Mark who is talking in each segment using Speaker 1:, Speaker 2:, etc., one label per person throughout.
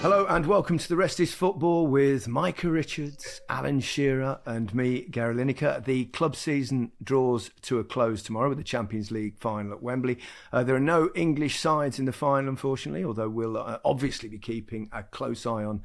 Speaker 1: Hello and welcome to The Rest is Football with Micah Richards, Alan Shearer and me, Gary Lineker. The club season draws to a close tomorrow with the Champions League final at Wembley. There are no English sides in the final, unfortunately, although we'll obviously be keeping a close eye on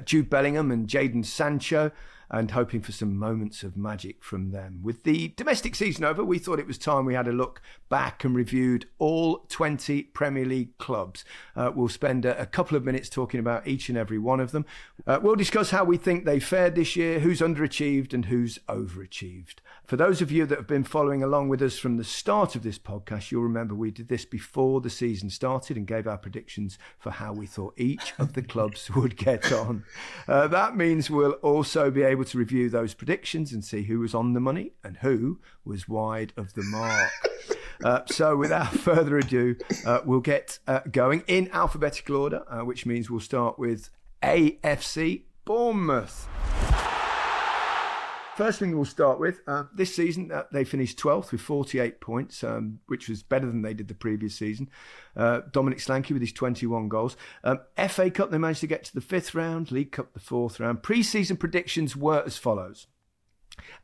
Speaker 1: Jude Bellingham and Jadon Sancho and hoping for some moments of magic from them. With the domestic season over, we thought it was time we had a look back and reviewed all 20 Premier League clubs. We'll spend a couple of minutes talking about each and every one of them. We'll discuss how we think they fared this year, who's underachieved and who's overachieved. For those of you that have been following along with us from the start of this podcast, you'll remember we did this before the season started and gave our predictions for how we thought each of the clubs would get on. That means we'll also be able to review those predictions and see who was on the money and who was wide of the mark. So without further ado, we'll get going in alphabetical order, which means we'll start with AFC Bournemouth. First thing we'll start with, this season they finished 12th with 48 points, which was better than they did the previous season. Dominic Slanky with his 21 goals. FA Cup, they managed to get to the 5th round. League Cup, the 4th round. Pre-season predictions were as follows.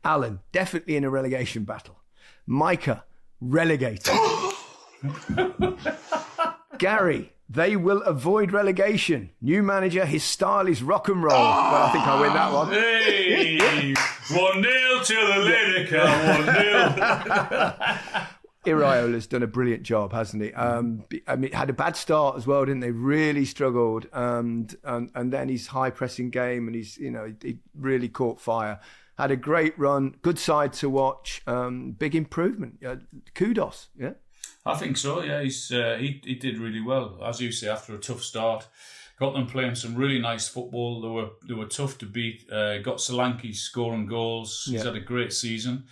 Speaker 1: Alan, definitely in a relegation battle. Micah, relegated. Gary, they will avoid relegation. New manager, his style is rock and roll. Well, I think I'll win that one.
Speaker 2: Hey, 1-0 to the Lineker, 1-0.
Speaker 1: Iraiola's done a brilliant job, hasn't he? I mean, had a bad start as well, didn't they? Really struggled, and then his high pressing game, and he really caught fire. Had a great run, good side to watch, big improvement. Kudos, yeah.
Speaker 2: I think so. Yeah, he did really well, as you say, after a tough start. Got them playing some really nice football. They were tough to beat. Got Solanke scoring goals. He's had a great season.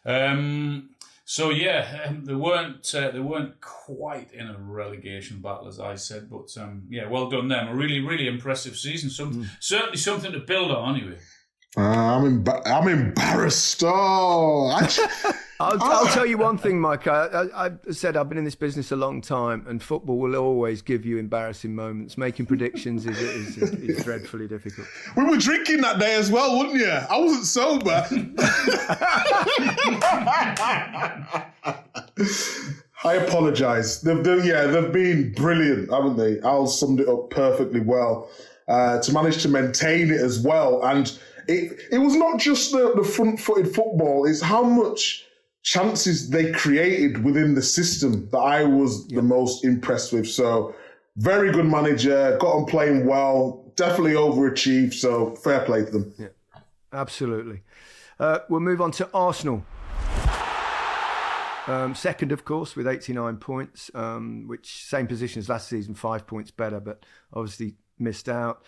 Speaker 2: So yeah, they weren't quite in a relegation battle, as I said, but well done them. A really, really impressive season. Certainly something to build on, anyway.
Speaker 3: I'm embarrassed.
Speaker 1: I'll tell you one thing, Mike. I said I've been in this business a long time, and football will always give you embarrassing moments. Making predictions is dreadfully difficult.
Speaker 3: We were drinking that day as well, weren't you? I wasn't sober. I apologise. They've been brilliant, haven't they? Al summed it up perfectly well. To manage to maintain it as well, and it was not just the front-footed football, it's how much chances they created within the system that I was the most impressed with. So very good manager, got them playing well, definitely overachieved, so fair play to them.
Speaker 1: Yeah, absolutely. We'll move on to Arsenal. Second, of course, with 89 points, which same position as last season, 5 points better, but obviously missed out.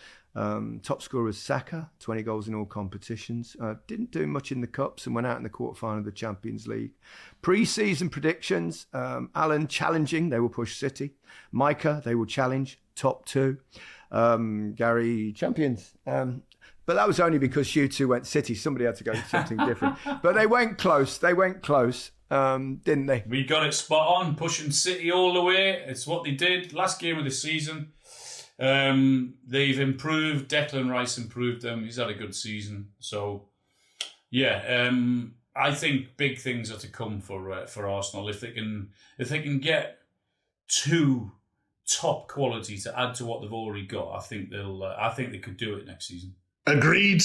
Speaker 1: Top scorer was Saka, 20 goals in all competitions. Didn't do much in the Cups and went out in the quarterfinal of the Champions League. Pre-season predictions, Alan challenging, they will push City. Micah, they will challenge top 2. Gary, champions. But that was only because you two went City. Somebody had to go with something different. But they went close, didn't they?
Speaker 2: We got it spot on, pushing City all the way. It's what they did. Last game of the season. They've improved. Declan Rice improved them. He's had a good season. So, I think big things are to come for Arsenal if they can get 2 top quality to add to what they've already got. I think they could do it next season. Agreed.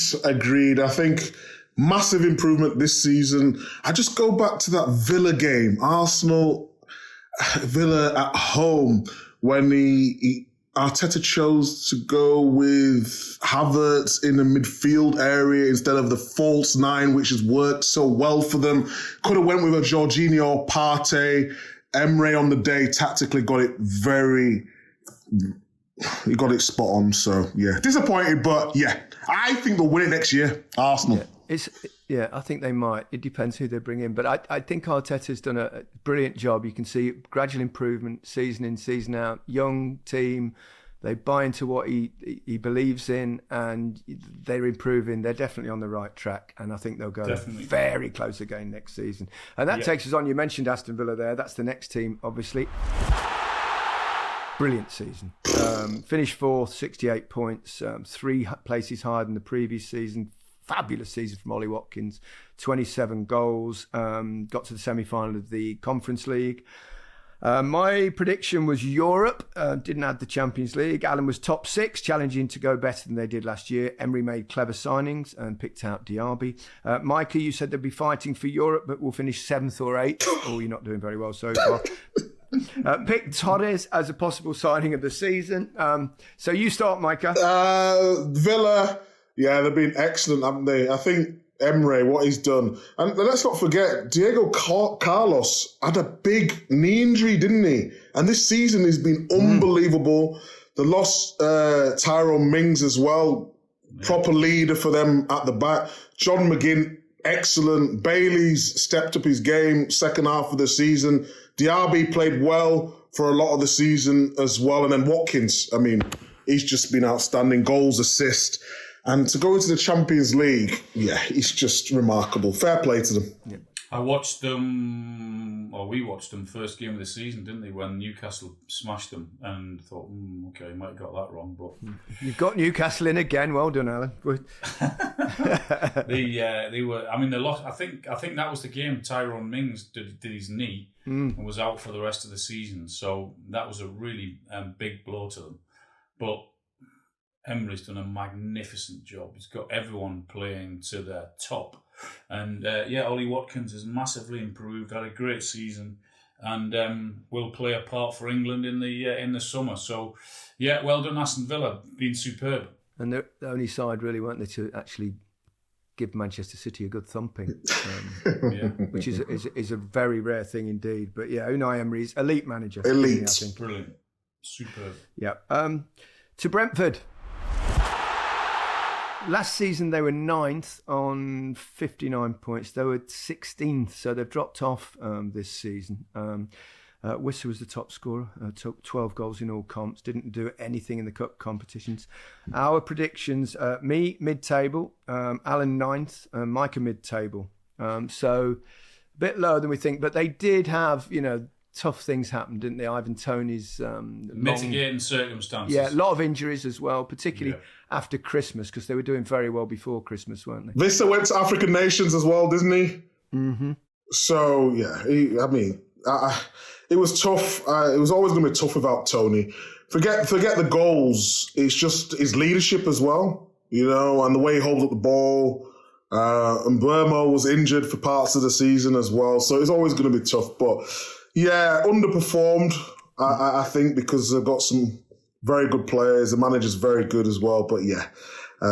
Speaker 3: I think massive improvement this season. I just go back to that Villa game, Villa at home, when Arteta chose to go with Havertz in the midfield area instead of the false 9, which has worked so well for them. Could have went with a Jorginho or Partey. Emre on the day tactically got it he got it spot on. So, disappointed, but I think they'll win it next year, Arsenal.
Speaker 1: I think they might. It depends who they bring in. But I think Arteta's done a brilliant job. You can see gradual improvement season in, season out. Young team. They buy into what he believes in, and they're improving. They're definitely on the right track, and I think they'll go very close again next season. And that takes us on. You mentioned Aston Villa there. That's the next team, obviously. Brilliant season. Finished fourth, 68 points, 3 places higher than the previous season. Fabulous season from Ollie Watkins, 27 goals. Got to the semi-final of the Conference League. My prediction was Europe, didn't add the Champions League. Alan was top 6, challenging to go better than they did last year. Emery made clever signings and picked out Diaby. Micah, you said they'd be fighting for Europe, but will finish 7th or 8th. Oh, you're not doing very well so far. Picked Torres as a possible signing of the season. So you start, Micah.
Speaker 3: Villa, yeah, they've been excellent, haven't they? I think Emre, what he's done. And let's not forget, Diego Carlos had a big knee injury, didn't he? And this season has been unbelievable. They lost Tyrone Mings as well. Proper leader for them at the back. John McGinn, excellent. Bailey's stepped up his game second half of the season. Diaby played well for a lot of the season as well. And then Watkins, I mean, he's just been outstanding. Goals, assist. And to go into the Champions League, yeah, it's just remarkable. Fair play to them.
Speaker 1: Yeah.
Speaker 2: I watched them, or we watched them first game of the season, didn't they? When Newcastle smashed them, and thought, okay, might have got that wrong, but
Speaker 1: you've got Newcastle in again. Well done, Alan.
Speaker 2: They were. I mean, they lost. I think that was the game. Tyrone Mings did his knee and was out for the rest of the season. So that was a really big blow to them. But Emery's done a magnificent job. He's got everyone playing to their top. And Ollie Watkins has massively improved, had a great season, and will play a part for England in the summer. So, yeah, well done, Aston Villa, been superb.
Speaker 1: And they're the only side, really, weren't they, to actually give Manchester City a good thumping, which is a very rare thing indeed. But yeah, Unai Emery's elite manager.
Speaker 3: Elite.
Speaker 1: I think.
Speaker 2: Brilliant. Superb.
Speaker 1: Yeah. To Brentford. Last season they were 9th on 59 points. They were 16th, so they've dropped off this season. Wissa was the top scorer, took 12 goals in all comps, didn't do anything in the cup competitions. Our predictions, me mid-table, Alan 9th, Micah mid-table. So a bit lower than we think, but they did have, tough things happened, didn't they? Ivan Toney's
Speaker 2: mitigating circumstances.
Speaker 1: Yeah, a lot of injuries as well, particularly after Christmas, because they were doing very well before Christmas, weren't they?
Speaker 3: Vista went to African nations as well, didn't he?
Speaker 1: Mm-hmm.
Speaker 3: So, yeah, it was tough. It was always going to be tough without Tony. Forget the goals. It's just his leadership as well, and the way he holds up the ball. And Burmo was injured for parts of the season as well. So it's always going to be tough. But, yeah, underperformed, I think, because they've got some very good players. The manager's very good as well. But, yeah,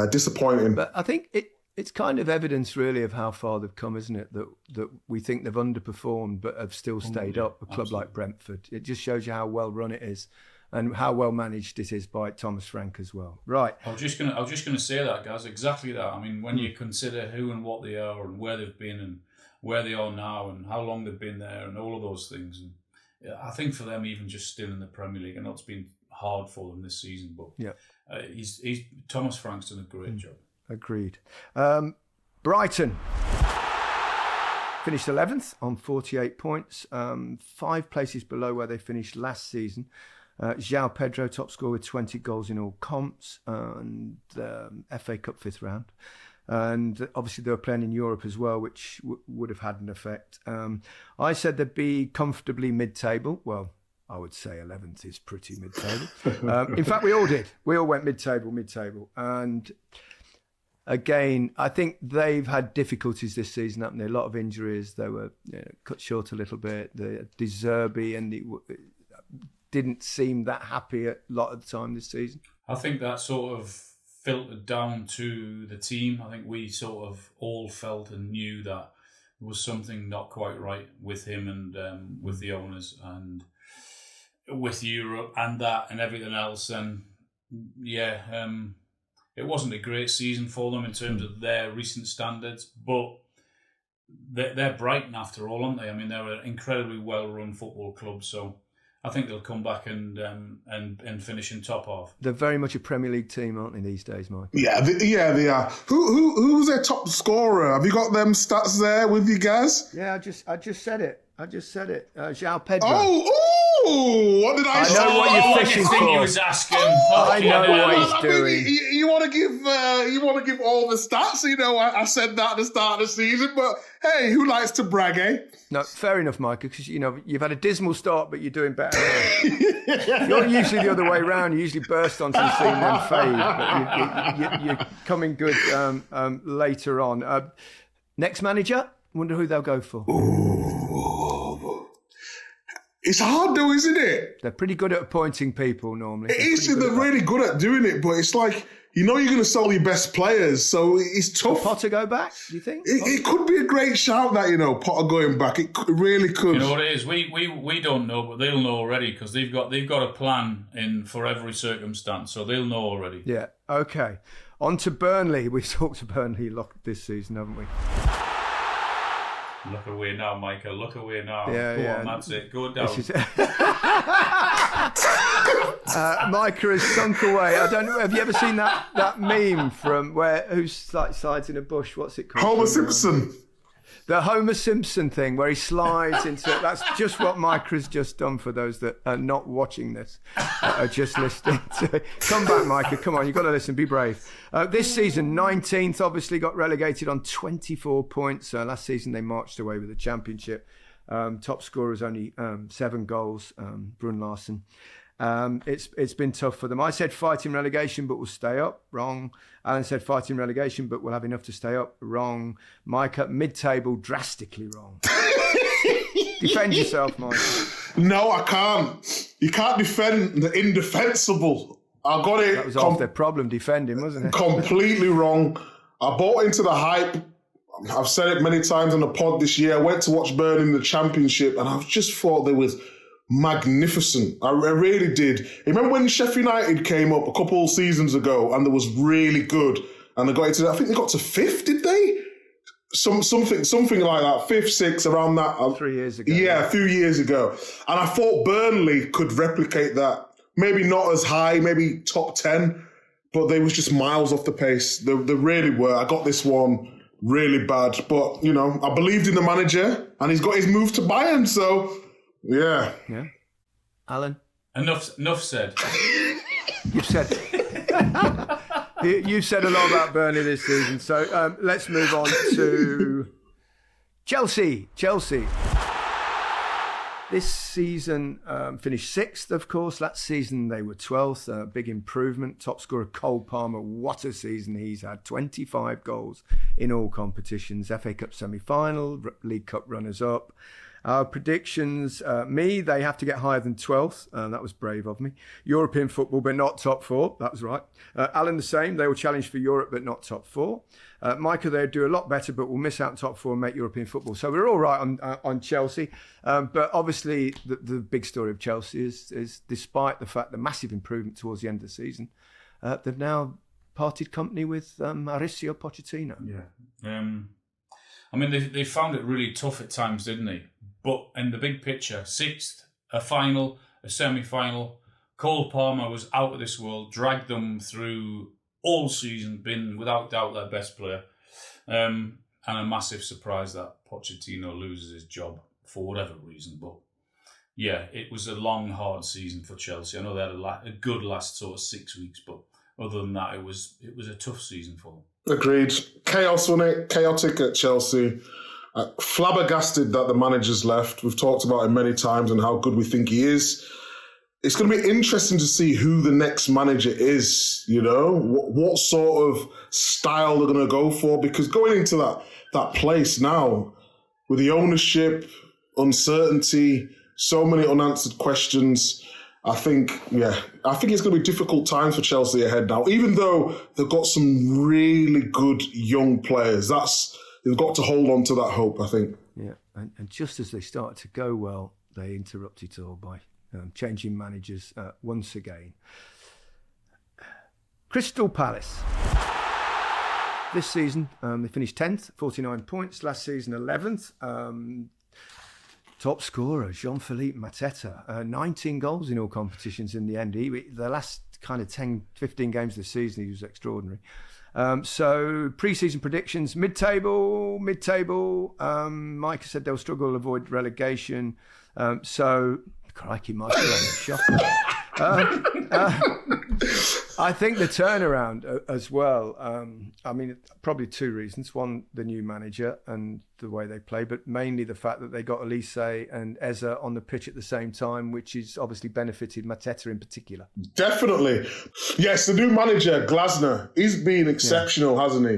Speaker 3: disappointing.
Speaker 1: But I think it's kind of evidence, really, of how far they've come, isn't it? That we think they've underperformed but have still stayed up. A club like Brentford. It just shows you how well run it is and how well managed it is by Thomas Frank as well. Right.
Speaker 2: I was just gonna say that, guys. Exactly that. I mean, when you consider who and what they are and where they've been and where they are now and how long they've been there and all of those things, and I think for them, even just still in the Premier League, I know it's been hard for them this season, but he's Thomas Frank's done a great job. Agreed.
Speaker 1: Brighton finished 11th on 48 points, 5 places below where they finished last season. João Pedro, top scorer with 20 goals in all comps, and FA Cup 5th round. And obviously they were playing in Europe as well, which would have had an effect. I said they'd be comfortably mid-table. Well, I would say 11th is pretty mid-table. In fact, we all did. We all went mid-table. And again, I think they've had difficulties this season, haven't they? A lot of injuries. They were cut short a little bit. The De Zerbi and didn't seem that happy a lot of the time this season.
Speaker 2: I think that sort of filtered down to the team. I think we sort of all felt and knew that there was something not quite right with him and with the owners and with Europe and that and everything else. And it wasn't a great season for them in terms of their recent standards, but they're Brighton after all, aren't they? I mean, they're an incredibly well-run football club, so I think they'll come back and finish in top half. They're
Speaker 1: very much a Premier League team, aren't they, these days, Mike?
Speaker 3: Yeah, they are. Who's their top scorer? Have you got them stats there with you guys?
Speaker 1: Yeah, I just said it. João Pedro.
Speaker 3: Oh, what did I say?
Speaker 1: I know what you're fishing
Speaker 2: I think
Speaker 1: for.
Speaker 2: he was asking.
Speaker 1: I know what he's
Speaker 3: I
Speaker 1: doing.
Speaker 3: mean, you want to give all the stats. I said that at the start of the season, but hey, who likes to brag, eh?
Speaker 1: No, fair enough, Micah, because you've had a dismal start, but you're doing better now. You're usually the other way around. You usually burst onto the scene then fade, but you're coming good later on. Next manager, wonder who they'll go for.
Speaker 3: Ooh. It's hard though, isn't it?
Speaker 1: They're pretty good at appointing people normally.
Speaker 3: They're really good at doing it, but it's like, you're going to sell your best players, so it's tough.
Speaker 1: Will Potter go back, do you think?
Speaker 3: It could be a great shout that, Potter going back. It really could.
Speaker 2: You know what it is? We don't know, but they'll know already because they've got a plan for every circumstance, so they'll know already.
Speaker 1: Yeah, okay. On to Burnley. We've talked to Burnley a lot this season, haven't we?
Speaker 2: Look away now, Micah. Look away now.
Speaker 1: Yeah,
Speaker 2: Go
Speaker 1: yeah.
Speaker 2: on, that's it. Go down.
Speaker 1: Micah has sunk away. I don't know. Have you ever seen that meme from who's like slides in a bush? What's it called?
Speaker 3: Homer Simpson.
Speaker 1: The Homer Simpson thing where he slides into. That's just what Micah has just done for those that are not watching this, are just listening to. Come back, Micah. Come on, you've got to listen. Be brave. This season, 19th, obviously got relegated on 24 points. Last season, they marched away with the championship. Top scorers only 7 goals. Brun Larsen. It's been tough for them. I said fighting relegation, but we'll stay up. Wrong. Alan said fighting relegation, but we'll have enough to stay up. Wrong. Micah, mid-table, drastically wrong. Defend yourself, Micah.
Speaker 3: No, I can't. You can't defend the indefensible. I got it.
Speaker 1: That was half their problem, defending, wasn't it?
Speaker 3: Completely wrong. I bought into the hype. I've said it many times on the pod this year. I went to watch Burnley in the championship, and I just thought there was magnificent. I really did. Remember when Sheffield United came up a couple of seasons ago and they was really good and they got into, I think they got to 5th, did they? Something like that, 5th, 6th, around that.
Speaker 1: 3 years ago.
Speaker 3: Yeah, a few years ago. And I thought Burnley could replicate that. Maybe not as high, maybe top 10, but they was just miles off the pace. They really were. I got this one really bad. But, I believed in the manager and he's got his move to Bayern, so... Yeah.
Speaker 1: Alan?
Speaker 2: Enough said.
Speaker 1: You've said you've said a lot about Burnley this season. So let's move on to Chelsea. This season finished 6th, of course. Last season they were 12th. Big improvement. Top scorer Cole Palmer. What a season he's had. 25 goals in all competitions. FA Cup semi-final. League Cup runners-up. Our predictions, they have to get higher than 12th. That was brave of me. European football, but not top 4. That was right. Alan, the same. They will challenge for Europe, but not top 4. Micah, they'll do a lot better, but will miss out on top 4 and make European football. So we're all right on Chelsea. But obviously, the big story of Chelsea is despite the fact the massive improvement towards the end of the season, they've now parted company with Mauricio Pochettino.
Speaker 2: Yeah. They found it really tough at times, didn't they? But in the big picture, 6th, a final, a semi-final. Cole Palmer was out of this world, dragged them through all season, been without doubt their best player. And a massive surprise that Pochettino loses his job for whatever reason. But yeah, it was a long, hard season for Chelsea. I know they had a good last sort of 6 weeks, but other than that, it was a tough season for them.
Speaker 3: Agreed. Chaos, wasn't it? Chaotic at Chelsea. Flabbergasted that the manager's left. We've talked about him many times and how good we think he is. It's going to be interesting to see who the next manager is, what sort of style they're going to go for. Because going into that place now, with the ownership, uncertainty, so many unanswered questions, I think it's going to be difficult times for Chelsea ahead now. Even though they've got some really good young players, they've got to hold on to that hope, I think.
Speaker 1: Yeah, and just as they started to go well, they interrupted it all by changing managers once again. Crystal Palace. This season, they finished 10th, 49 points. Last season, 11th. Top scorer, Jean-Philippe Mateta. 19 goals in all competitions in the end. The last kind of 10, 15 games of the season, he was extraordinary. So pre-season predictions, mid-table. Micah said they'll struggle to avoid relegation. So crikey, Michael, shocking. I think the turnaround as well. I mean, probably two reasons. One, the new manager and the way they play, but mainly the fact that they got Elise and Eze on the pitch at the same time, which has obviously benefited Mateta in particular.
Speaker 3: Definitely. Yes, the new manager, Glasner, he's been exceptional, hasn't he?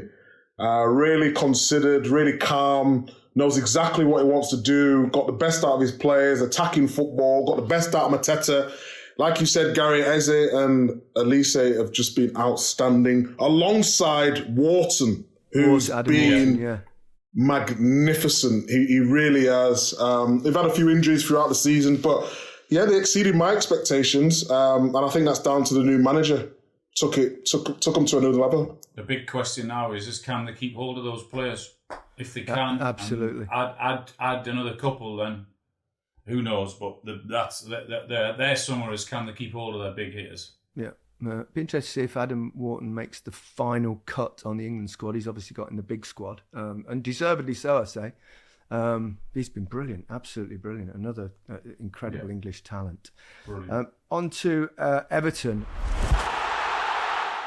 Speaker 3: Really considered, really calm, knows exactly what he wants to do, got the best out of his players, attacking football, got the best out of Mateta. Like you said, Gary, Eze and Elise have just been outstanding, alongside Wharton, who's been magnificent. He really has. They've had a few injuries throughout the season, but yeah, they exceeded my expectations, and I think that's down to the new manager. Took them to another level. The
Speaker 2: big question now is can they keep hold of those players? If they can,
Speaker 1: absolutely.
Speaker 2: Add another couple, then who knows? But that's their summer is can they keep hold of their big hitters?
Speaker 1: Yeah. Be interested to see if Adam Wharton makes the final cut on the England squad. He's obviously got in the big squad, and deservedly so, I say. He's been brilliant, absolutely brilliant. Another incredible English talent. On to Everton.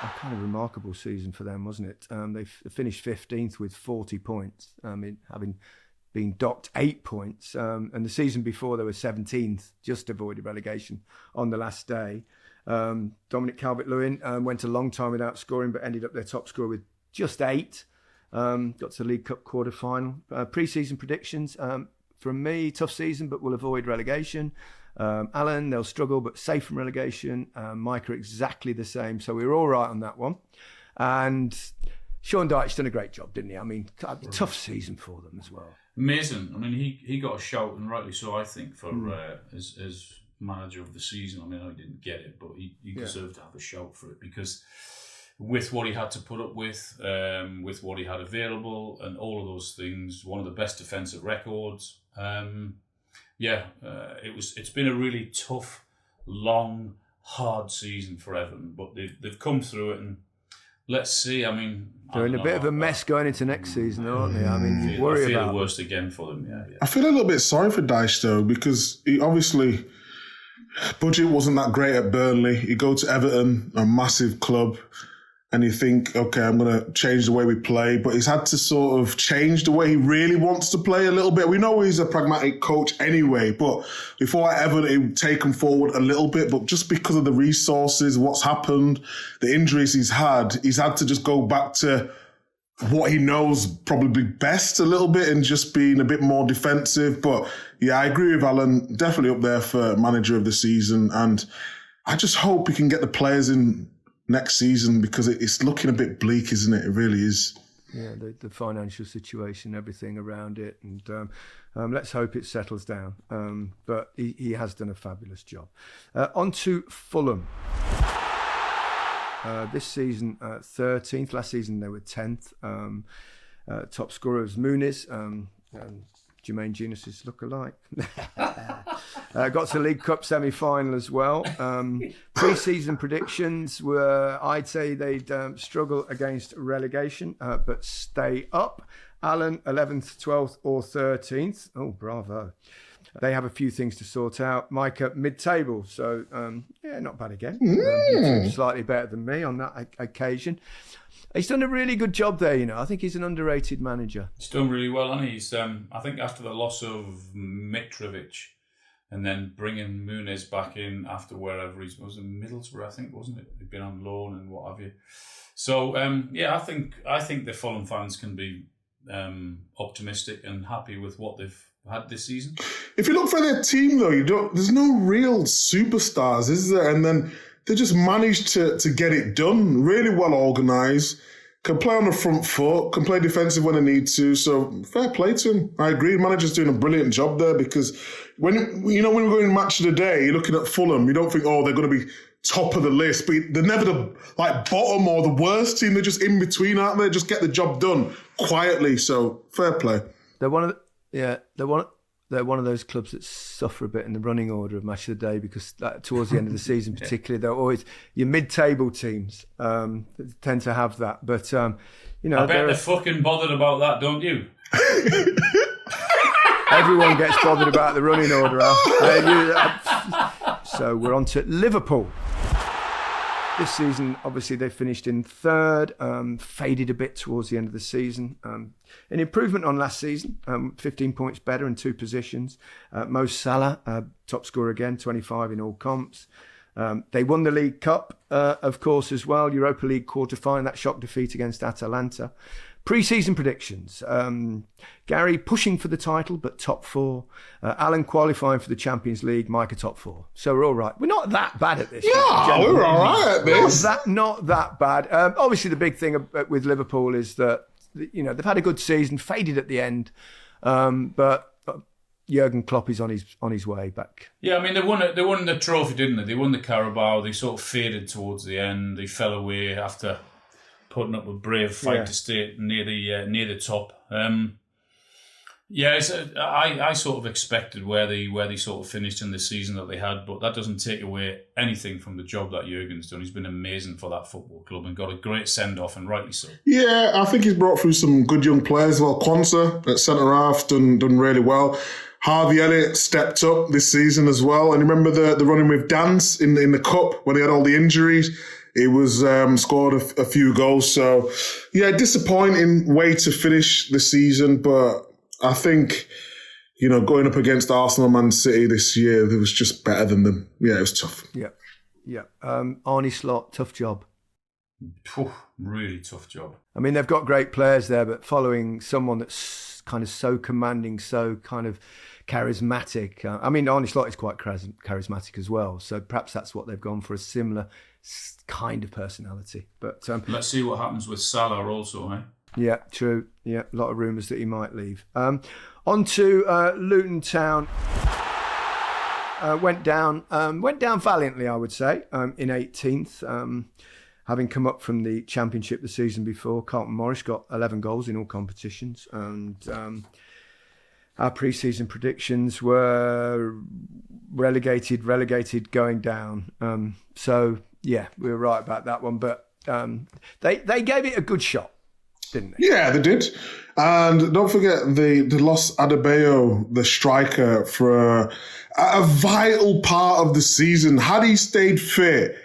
Speaker 1: A kind of remarkable season for them, wasn't it? They finished 15th with 40 points, having been docked 8 points. And the season before, they were 17th, just avoided relegation on the last day. Dominic Calvert-Lewin went a long time without scoring, but ended up their top scorer with just 8. Got to the League Cup quarter-final. Pre-season predictions, from me, tough season, but will avoid relegation. Alan, they'll struggle, but safe from relegation. Micah, exactly the same. So we were all right on that one. And Sean Dyche's done a great job, didn't he? I mean, tough season for them as well.
Speaker 2: Amazing. I mean, he got a shout, and rightly so, I think, for as manager of the season. I mean, I didn't get it, but he deserved to have a shout for it, because with what he had to put up with what he had available and all of those things, one of the best defensive records. It's been a really tough, long, hard season for Everton, but they've come through it, and let's see. I mean,
Speaker 1: they're in a bit of a mess going into next season, aren't they? I mean,
Speaker 2: I feel the worst again for them. Yeah.
Speaker 3: I feel a little bit sorry for Dyche though, because he obviously budget wasn't that great at Burnley. You go to Everton, a massive club, and you think, okay, I'm going to change the way we play. But he's had to sort of change the way he really wants to play a little bit. We know he's a pragmatic coach anyway, but before Everton, he would take him forward a little bit. But just because of the resources, what's happened, the injuries he's had to just go back to what he knows probably best a little bit and just being a bit more defensive. But yeah, I agree with Alan. Definitely up there for manager of the season. And I just hope he can get the players in next season, because it's looking a bit bleak, isn't it? It really is.
Speaker 1: Yeah, the financial situation, everything around it, and let's hope it settles down. But he has done a fabulous job. On to Fulham. This season, 13th. Last season, they were 10th. Top scorer was Muniz. Jermaine Genius's look-alike. Got to the League Cup semi-final as well. Pre-season predictions were, I'd say they'd struggle against relegation, but stay up. Alan, 11th, 12th or 13th. Oh, bravo. They have a few things to sort out. Micah, mid-table. So, not bad again. Slightly better than me on that occasion. He's done a really good job there, you know. I think he's an underrated manager.
Speaker 2: He's done really well, and he's. I think after the loss of Mitrovic, and then bringing Muniz back in after wherever he was in Middlesbrough, I think, wasn't it? He'd been on loan and what have you. So I think the Fulham fans can be optimistic and happy with what they've had this season. If
Speaker 3: you look for their team, though, there's no real superstars, is there? And then they just managed to get it done. Really well organised. Can play on the front foot. Can play defensive when they need to. So fair play to him. I agree. The manager's doing a brilliant job there, because when we're going match of the day, you're looking at Fulham. You don't think, they're going to be top of the list, but they're never the bottom or the worst team. They're just in between, aren't they? Just get the job done quietly. So fair play.
Speaker 1: They're one of those clubs that suffer a bit in the running order of match of the day, because towards the end of the season, particularly, they're always your mid-table teams tend to have that. But
Speaker 2: I bet they're fucking bothered about that, don't you?
Speaker 1: Everyone gets bothered about the running order. So we're on to Liverpool. This season, obviously, they finished in third, faded a bit towards the end of the season. An improvement on last season, 15 points better in 2 positions. Mo Salah, top scorer again, 25 in all comps. They won the League Cup, of course, as well. Europa League quarter-final, that shock defeat against Atalanta. Pre-season predictions. Gary pushing for the title, but top 4. Alan qualifying for the Champions League. Micah top 4. So we're all right. We're not that bad at this.
Speaker 3: Yeah, we're all right at this.
Speaker 1: Not that bad. Obviously, the big thing with Liverpool is that they've had a good season, faded at the end, but Jurgen Klopp is on his way back.
Speaker 2: Yeah, I mean they won the trophy, didn't they? They won the Carabao. They sort of faded towards the end. They fell away after putting up a brave fight to stay near the top. I sort of expected where they sort of finished in the season that they had, but that doesn't take away anything from the job that Jurgen's done. He's been amazing for that football club and got a great send-off, and rightly so. Yeah,
Speaker 3: I think he's brought through some good young players. Well, Quansah at centre-half done really well. Harvey Elliott stepped up this season as well. And remember the running with Dance in the Cup when he had all the injuries? He was scored a few goals. So, yeah, disappointing way to finish the season. But I think, going up against Arsenal and Man City this year, it was just better than them. Yeah, it was tough.
Speaker 1: Yeah. Arne Slot, tough job.
Speaker 2: Really tough job.
Speaker 1: I mean, they've got great players there, but following someone that's kind of so commanding, so kind of charismatic. Arne Slot is quite charismatic as well. So perhaps that's what they've gone for, a similar kind of personality. But
Speaker 2: let's see what happens with Salah also, eh?
Speaker 1: Yeah, true. Yeah, a lot of rumours that he might leave. On to Luton Town. Went down valiantly, I would say, in 18th. Having come up from the Championship the season before, Carlton Morris got 11 goals in all competitions. And our pre-season predictions were relegated going down. So, yeah, we were right about that one. But they gave it a good shot, didn't they?
Speaker 3: Yeah, they did. And don't forget, they lost Adebayo, the striker, for a vital part of the season. Had he stayed fit,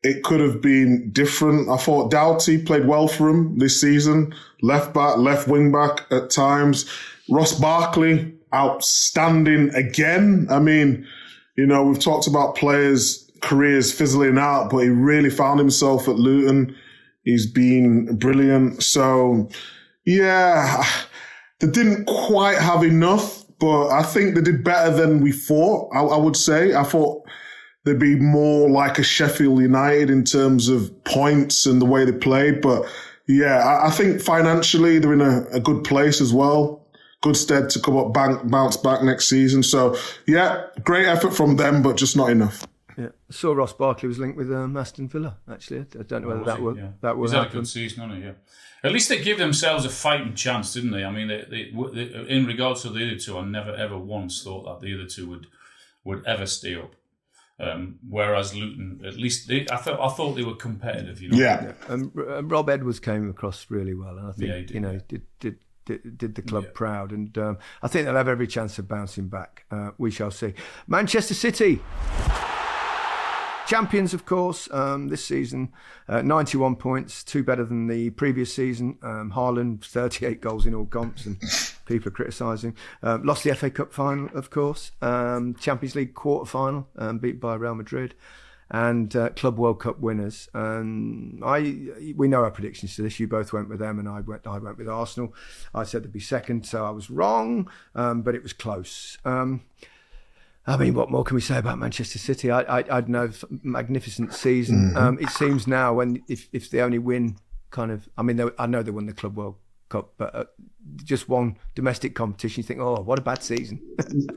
Speaker 3: it could have been different. I thought Doughty played well for him this season. Left back, left wing back at times. Ross Barkley, outstanding again. I mean, we've talked about players' careers fizzling out, but he really found himself at Luton. He's been brilliant. So, yeah, they didn't quite have enough, but I think they did better than we thought, I would say. I thought they'd be more like a Sheffield United in terms of points and the way they played. But, yeah, I think financially they're in a good place as well. Good stead to come up, bounce back next season. So, yeah, great effort from them, but just not enough.
Speaker 1: Yeah, I saw Ross Barkley was linked with Aston Villa, actually. I don't know whether that will happen.
Speaker 2: He's had a good season, hasn't he? Yeah. At least they give themselves a fighting chance, didn't they? I mean, they in regards to the other two, I never ever once thought that the other two would ever stay up. Whereas Luton, at least I thought they were competitive.
Speaker 3: Yeah.
Speaker 1: And Rob Edwards came across really well, and I think did the club proud, and I think they'll have every chance of bouncing back. We shall see. Manchester City. Champions, of course, this season, 91 points, 2 better than the previous season. Haaland, 38 goals in all comps, and people are criticising. Lost the FA Cup final, of course. Champions League quarter-final, beat by Real Madrid. And Club World Cup winners. We know our predictions to this. You both went with them, and I went with Arsenal. I said they'd be second, so I was wrong, but it was close. What more can we say about Manchester City? I'd know magnificent season. Mm-hmm. It seems now if they only win I know they won the Club World Cup, but just one domestic competition, you think, oh, what a bad season.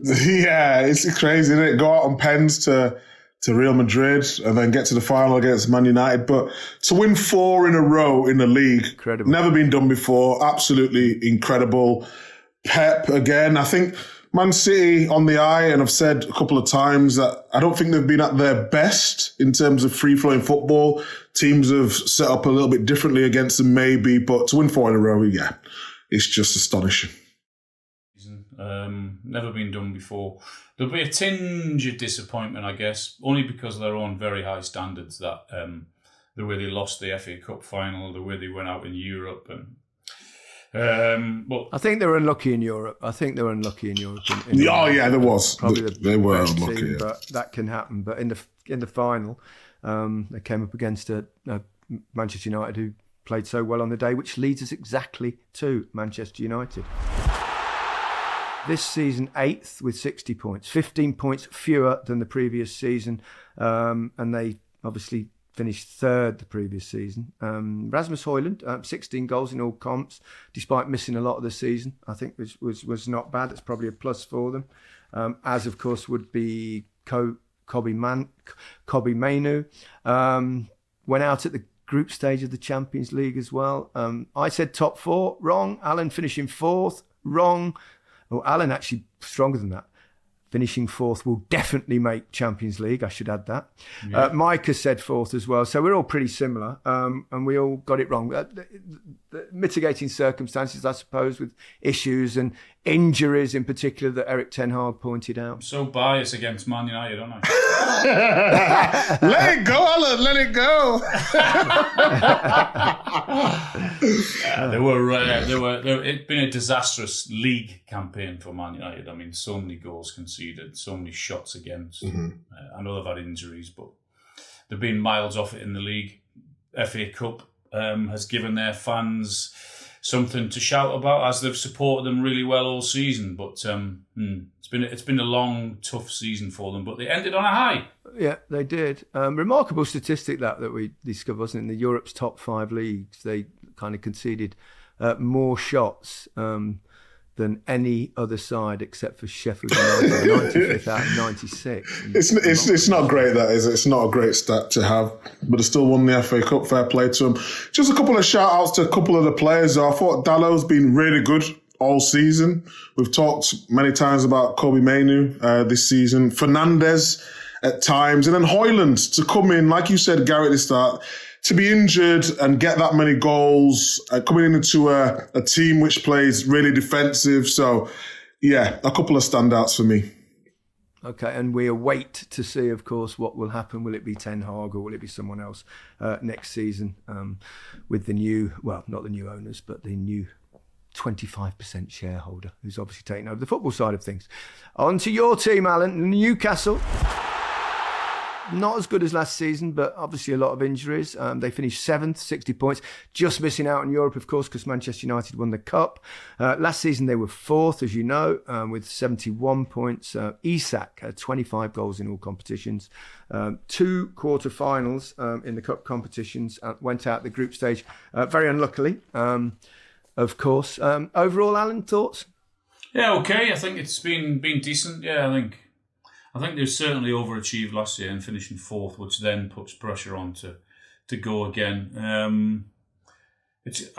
Speaker 3: Yeah, it's crazy, isn't it? Go out on pens to Real Madrid and then get to the final against Man United. But to win 4 in a row in the league, incredible. Never been done before. Absolutely incredible. Pep again. I think Man City on the eye, and I've said a couple of times that I don't think they've been at their best in terms of free-flowing football. Teams have set up a little bit differently against them maybe, but to win 4 in a row, yeah, it's just astonishing.
Speaker 2: Never been done before. There'll be a tinge of disappointment, I guess, only because of their own very high standards. That the way they lost the FA Cup final, the way they went out in Europe, and but
Speaker 1: I think they were unlucky in Europe.
Speaker 3: Yeah, there was. They were unlucky,
Speaker 1: season, but that can happen. But in the final, they came up against a Manchester United who played so well on the day, which leads us exactly to Manchester United. This season, 8th with 60 points, 15 points fewer than the previous season, and they obviously finished 3rd the previous season. Rasmus Højlund, 16 goals in all comps, despite missing a lot of the season. I think was not bad. It's probably a plus for them, as of course would be Kobbie Mainoo. Went out at the group stage of the Champions League as well. I said top 4, wrong. Alan finishing 4th, wrong. Well, Alan actually stronger than that. Finishing 4th will definitely make Champions League. I should add that. Yeah. Micah said 4th as well. So we're all pretty similar, and we all got it wrong. The mitigating circumstances, I suppose, with issues and injuries in particular that Eric Ten Hag pointed out.
Speaker 2: I'm so biased against Man United, aren't I?
Speaker 3: Let it go, Alan. Let it go.
Speaker 2: It'd been a disastrous league campaign for Man United. I mean, so many goals conceded, so many shots against. Mm-hmm. I know they've had injuries, but they've been miles off it in the league. FA Cup has given their fans something to shout about, as they've supported them really well all season. But it's been a long, tough season for them. But they ended on a high.
Speaker 1: Yeah, they did. Remarkable statistic that we discovered, wasn't it? In the Europe's top 5 leagues, they kind of conceded more shots than any other side except for Sheffield United, 95th out of 96.
Speaker 3: It's not great, that is. It's not a great stat to have, but they still won the FA Cup. Fair play to them. Just a couple of shout outs to a couple of the players. I thought Dallow's been really good all season. We've talked many times about Kobbie Mainoo this season. Fernandes at times, and then Højlund to come in, like you said, Gary, at the start, to be injured and get that many goals, coming into a team which plays really defensive. So, yeah, a couple of standouts for me.
Speaker 1: Okay, and we await to see, of course, what will happen. Will it be Ten Hag or will it be someone else next season with the new, well, not the new owners, but the new 25% shareholder who's obviously taking over the football side of things. On to your team, Alan, Newcastle. Not as good as last season, but obviously a lot of injuries. They finished 7th, 60 points, just missing out in Europe, of course, because Manchester United won the Cup. Last season they were 4th, as you know, with 71 points. Isak had 25 goals in all competitions. 2 quarter-finals in the Cup competitions, went out the group stage very unluckily, of course. Overall, Alan, thoughts?
Speaker 2: Yeah, okay. I think it's been decent. Yeah, I think they certainly overachieved last year and finishing 4th, which then puts pressure on to go again. I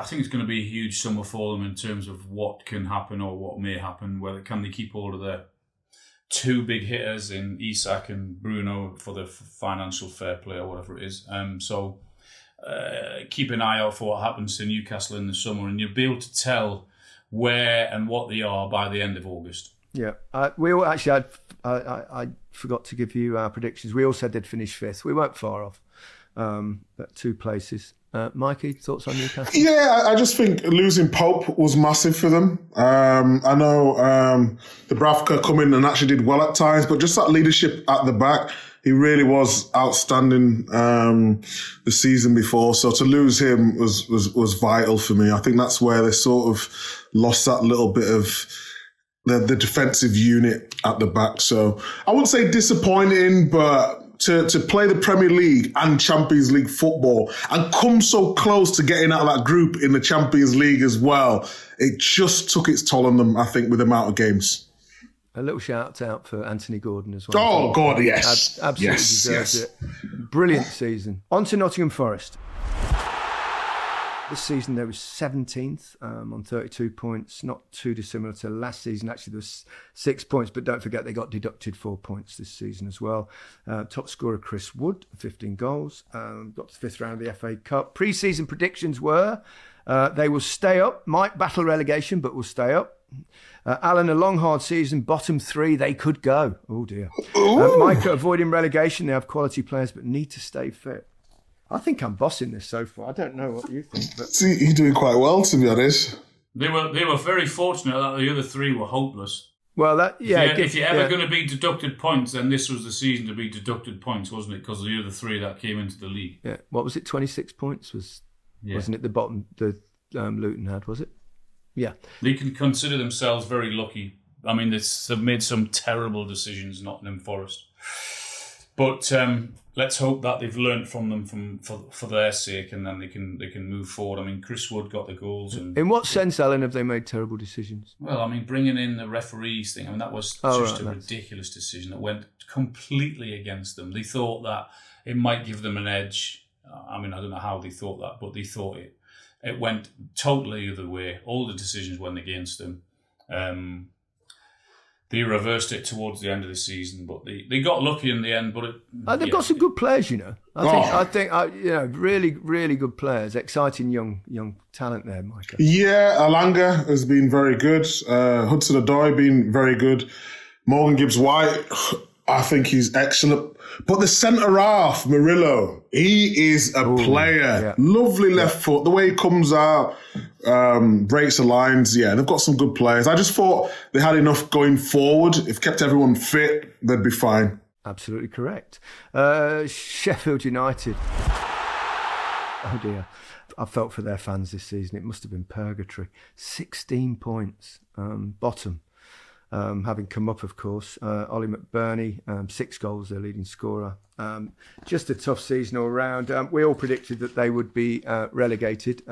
Speaker 2: think it's going to be a huge summer for them in terms of what can happen or what may happen. Whether can they keep hold of their 2 big hitters in Isak and Bruno for the financial fair play or whatever it is. So keep an eye out for what happens to Newcastle in the summer, and you'll be able to tell where and what they are by the end of August.
Speaker 1: Yeah, we all actually. I forgot to give you our predictions. We all said they'd finish 5th. We weren't far off, at 2 places. Mikey, thoughts on Newcastle?
Speaker 3: Yeah, I just think losing Pope was massive for them. I know Dubravka come in and actually did well at times, but just that leadership at the back, he really was outstanding the season before. So to lose him was vital for me. I think that's where they sort of lost that little bit of the defensive unit at the back. So I wouldn't say disappointing, but to play the Premier League and Champions League football and come so close to getting out of that group in the Champions League as well, it just took its toll on them, I think, with the amount of games.
Speaker 1: A little shout out for Anthony Gordon as well.
Speaker 3: Oh, God, yes.
Speaker 1: Absolutely deserves it. Brilliant season. On to Nottingham Forest. This season they were 17th on 32 points, not too dissimilar to last season. Actually, there was 6 points, but don't forget they got deducted 4 points this season as well. Top scorer Chris Wood, 15 goals. Got to the 5th round of the FA Cup. Pre-season predictions were they will stay up, might battle relegation, but will stay up. Alan, a long, hard season. Bottom 3, they could go. Oh, dear. Micah, avoiding relegation. They have quality players, but need to stay fit. I think I'm bossing this so far. I don't know what you think. But
Speaker 3: See, you're doing quite well, to be honest.
Speaker 2: They were very fortunate that the other 3 were hopeless.
Speaker 1: Well,
Speaker 2: if you're ever going to be deducted points, then this was the season to be deducted points, wasn't it? Because of the other 3 that came into the league.
Speaker 1: Yeah. What was it? 26 points wasn't it the bottom the Luton had? Was it? Yeah.
Speaker 2: They can consider themselves very lucky. I mean, they've made some terrible decisions, Nottingham Forest, but let's hope that they've learnt from them for their sake, and then they can move forward. I mean, Chris Wood got the goals. And
Speaker 1: in what sense, Alan, have they made terrible decisions?
Speaker 2: Well, I mean, bringing in the referees thing. I mean, that was just a ridiculous decision that went completely against them. They thought that it might give them an edge. I mean, I don't know how they thought that, but they thought it. It went totally the other way. All the decisions went against them. They reversed it towards the end of the season, but they got lucky in the end. But
Speaker 1: they've got some good players, you know. I think really, really good players. Exciting young talent there, Micah.
Speaker 3: Yeah, Alanga has been very good. Hudson-Odoi been very good. Morgan Gibbs-White, I think he's excellent. But the centre half, Murillo, he is a player. Yeah. Lovely left foot. The way he comes out, breaks the lines. Yeah, they've got some good players. I just thought they had enough going forward. If kept everyone fit, they'd be fine.
Speaker 1: Absolutely correct. Sheffield United. Oh dear. I felt for their fans this season. It must have been purgatory. 16 points. Bottom. Having come up, of course. Ollie McBurney, 6 goals, their leading scorer. Just a tough season all round. We all predicted that they would be relegated.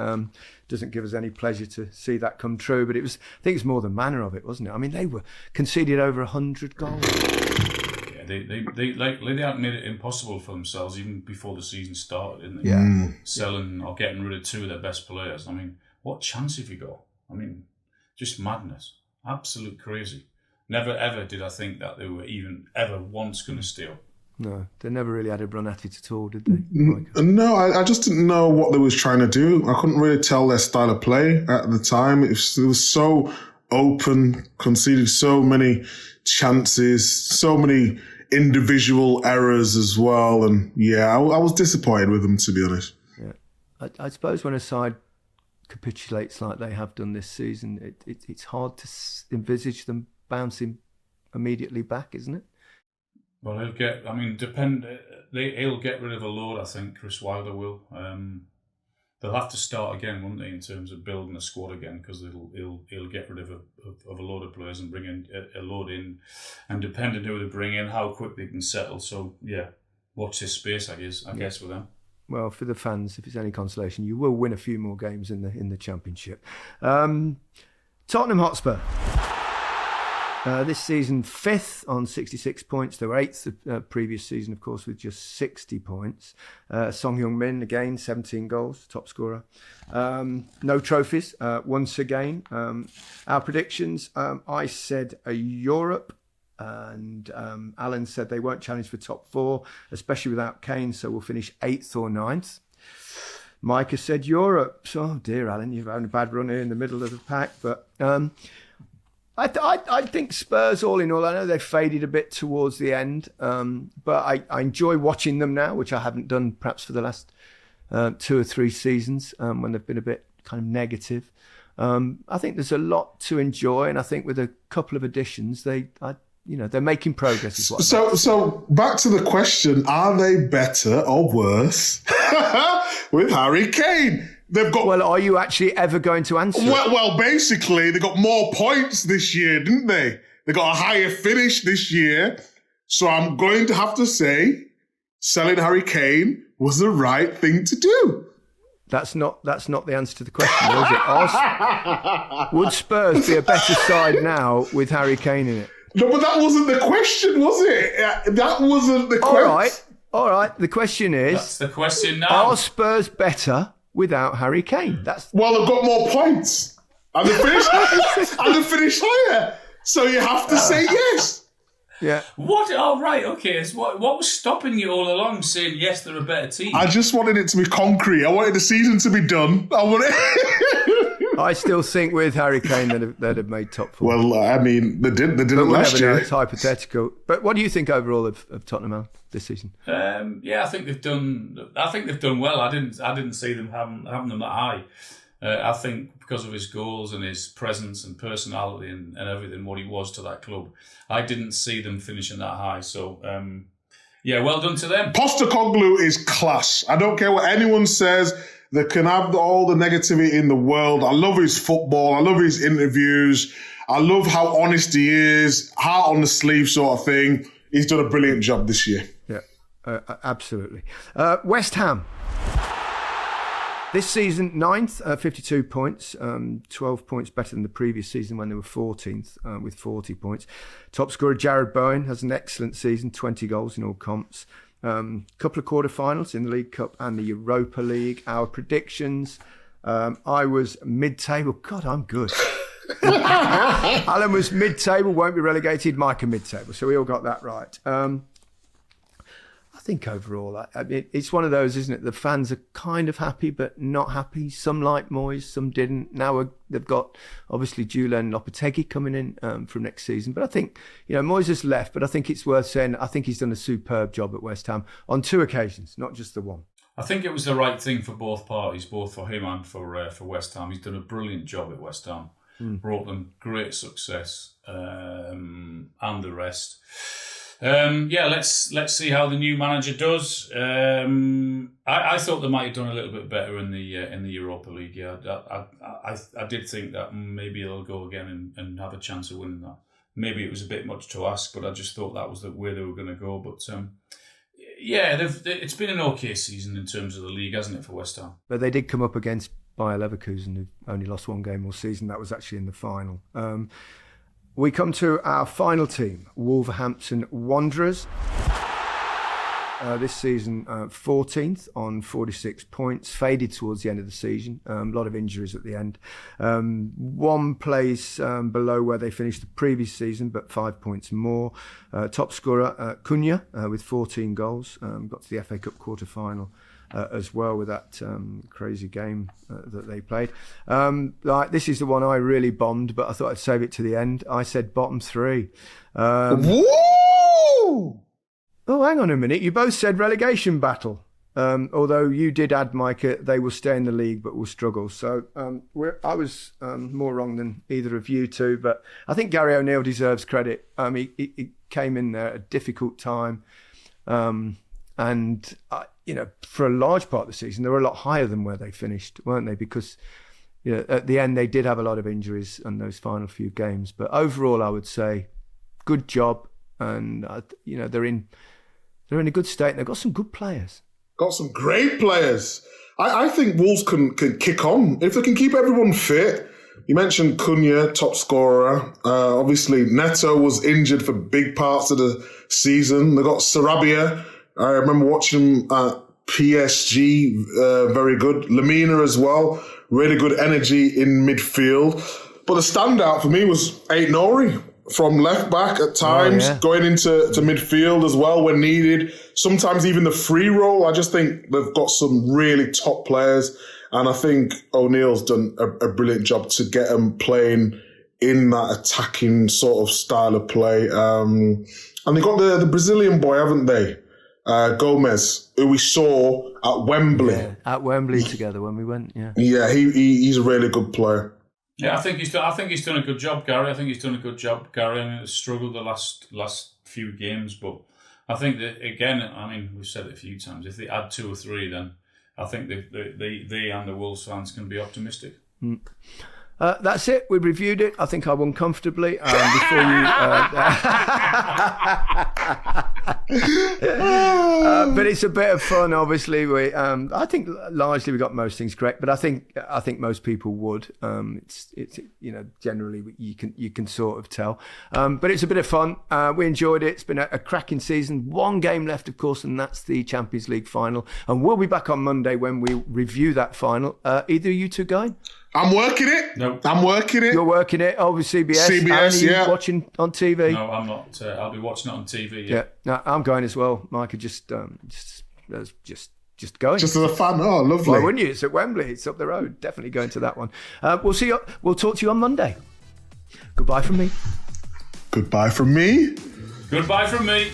Speaker 1: Doesn't give us any pleasure to see that come true, but I think it's more the manner of it, wasn't it? I mean, they were conceded over 100 goals.
Speaker 2: Yeah, they hadn't made it impossible for themselves even before the season started, didn't they?
Speaker 1: Yeah.
Speaker 2: Selling or getting rid of 2 of their best players. I mean, what chance have you got? I mean, just madness. Absolute crazy. Never ever did I think that they were even ever once going to stay up. No,
Speaker 1: they never really had a run at it at all, did they?
Speaker 3: No, I just didn't know what they was trying to do. I couldn't really tell their style of play at the time. It was so open, conceded so many chances, so many individual errors as well. And yeah, I was disappointed with them, to be honest.
Speaker 1: Yeah, I suppose when a side capitulates like they have done this season, it's hard to envisage them bouncing immediately back, isn't it?
Speaker 2: Well, he'll get rid of a load, I think. Chris Wilder will. They'll have to start again, won't they, in terms of building a squad again, because he'll get rid of a load of players and bring in a load in, and depending who they bring in, how quick they can settle. So yeah, watch this space, I guess, with them.
Speaker 1: Well, for the fans, if it's any consolation, you will win a few more games in the Championship. Tottenham Hotspur. This season, 5th on 66 points. They were 8th the previous season, of course, with just 60 points. Song Heung-min, again, 17 goals, top scorer. No trophies, once again. Our predictions, I said Europe, and Alan said they won't challenge for top 4, especially without Kane, so we'll finish 8th or 9th. Micah said Europe. So, oh dear, Alan, you've had a bad run here in the middle of the pack, but... I think Spurs, all in all, I know they've faded a bit towards the end, but I enjoy watching them now, which I haven't done perhaps for the last 2 or 3 seasons when they've been a bit kind of negative. I think there's a lot to enjoy, and I think with a couple of additions, they're making progress. Is what
Speaker 3: so back to the question: are they better or worse with Harry Kane? They've got.
Speaker 1: Well, are you actually ever going to answer?
Speaker 3: Well, basically, they got more points this year, didn't they? They got a higher finish this year. So I'm going to have to say, selling Harry Kane was the right thing to do.
Speaker 1: That's not the answer to the question, is it? Would Spurs be a better side now with Harry Kane in it?
Speaker 3: No, but that wasn't the question, was it? That wasn't the question.
Speaker 1: All right. The question is...
Speaker 2: That's the question now.
Speaker 1: Are Spurs better without Harry Kane?
Speaker 3: Well, they've got more points. And they finished higher. So you have to say yes.
Speaker 1: Yeah.
Speaker 2: What? Oh, right. Okay. So what was stopping you all along saying, yes, they're a better team?
Speaker 3: I just wanted it to be concrete. I wanted the season to be done.
Speaker 1: I still think with Harry Kane they'd have made top four.
Speaker 3: Well, I mean, they didn't last year.
Speaker 1: It's hypothetical. But what do you think overall of Tottenham, Al, this season?
Speaker 2: I think they've done well. I didn't see them having them that high. I think because of his goals and his presence and personality and everything, what he was to that club, I didn't see them finishing that high. So, well done to them.
Speaker 3: Postecoglou is class. I don't care what anyone says. They can have all the negativity in the world. I love his football. I love his interviews. I love how honest he is, heart on the sleeve sort of thing. He's done a brilliant job this year.
Speaker 1: Yeah, absolutely. West Ham. This season, 9th, 52 points, 12 points better than the previous season when they were 14th with 40 points. Top scorer Jared Bowen has an excellent season, 20 goals in all comps. Couple of quarterfinals in the League Cup and the Europa League. Our predictions, I was mid-table. God, I'm good. Alan was mid-table, won't be relegated. Micah mid-table. So we all got that right. I think overall, it's one of those, isn't it? The fans are kind of happy, but not happy. Some like Moyes, some didn't. Now they've got, obviously, Julian Lopetegui coming in from next season. But I think, Moyes has left, but I think it's worth saying, I think he's done a superb job at West Ham on 2 occasions, not just the one.
Speaker 2: I think it was the right thing for both parties, both for him and for West Ham. He's done a brilliant job at West Ham. Brought them great success and the rest. Let's see how the new manager does. I thought they might have done a little bit better in the Europa League. Yeah, I did think that maybe they'll go again and have a chance of winning that. Maybe it was a bit much to ask, but I just thought that was the way they were going to go. But it's been an okay season in terms of the league, hasn't it, for West Ham? But
Speaker 1: they did come up against Bayer Leverkusen, who only lost 1 game all season. That was actually in the final. We come to our final team, Wolverhampton Wanderers. This season, 14th on 46 points, faded towards the end of the season. A lot of injuries at the end. 1 place below where they finished the previous season, but 5 points more. Top scorer, Cunha, with 14 goals. Got to the FA Cup quarter-final. As well with that crazy game that they played. This is the one I really bombed, but I thought I'd save it to the end. I said bottom 3.
Speaker 3: Woo!
Speaker 1: Oh, hang on a minute. You both said relegation battle. Although you did add, Micah, they will stay in the league but will struggle. So I was more wrong than either of you two, but I think Gary O'Neill deserves credit. He came in there at a difficult time. For a large part of the season, they were a lot higher than where they finished, weren't they? Because at the end, they did have a lot of injuries in those final few games. But overall, I would say, good job. And, they're in a good state. They've got some good players.
Speaker 3: Got some great players. I think Wolves can kick on. If they can keep everyone fit. You mentioned Cunha, top scorer. Obviously, Neto was injured for big parts of the season. They got Sarabia. I remember watching him at PSG, very good. Lamina as well, really good energy in midfield. But the standout for me was Aït-Nouri from left back at times, going into midfield as well when needed. Sometimes even the free role. I just think they've got some really top players. And I think O'Neill's done a brilliant job to get them playing in that attacking sort of style of play. And they got the Brazilian boy, haven't they? Gomez, who we saw at Wembley.
Speaker 1: Yeah, at Wembley together when we went, yeah.
Speaker 3: Yeah, he's a really good player.
Speaker 2: Yeah, I think he's done a good job, Gary. I think he's done a good job, Gary. I mean, he's struggled the last few games, but I think that, again, we've said it a few times, if they add 2 or 3, then I think they and the Wolves fans can be optimistic.
Speaker 1: That's it. We reviewed it. I think I won comfortably. Before you, but it's a bit of fun. Obviously, I think largely we got most things correct. But I think most people would. It's generally you can sort of tell. But it's a bit of fun. We enjoyed it. It's been a cracking season. 1 game left, of course, and that's the Champions League final. And we'll be back on Monday when we review that final. Either of you two going?
Speaker 3: I'm working it.
Speaker 2: No.
Speaker 3: I'm working it.
Speaker 1: You're working it. Oh, CBS.
Speaker 3: CBS,
Speaker 1: Alan, are you watching on TV?
Speaker 2: No, I'm not. I'll be watching it on TV.
Speaker 1: Yeah. No, I'm going as well. Micah just just going.
Speaker 3: Just as a fan. Oh, lovely.
Speaker 1: Why wouldn't you? It's at Wembley. It's up the road. Definitely going to that one. We'll see you. We'll talk to you on Monday. Goodbye from me.
Speaker 3: Goodbye from me.
Speaker 2: Goodbye from me.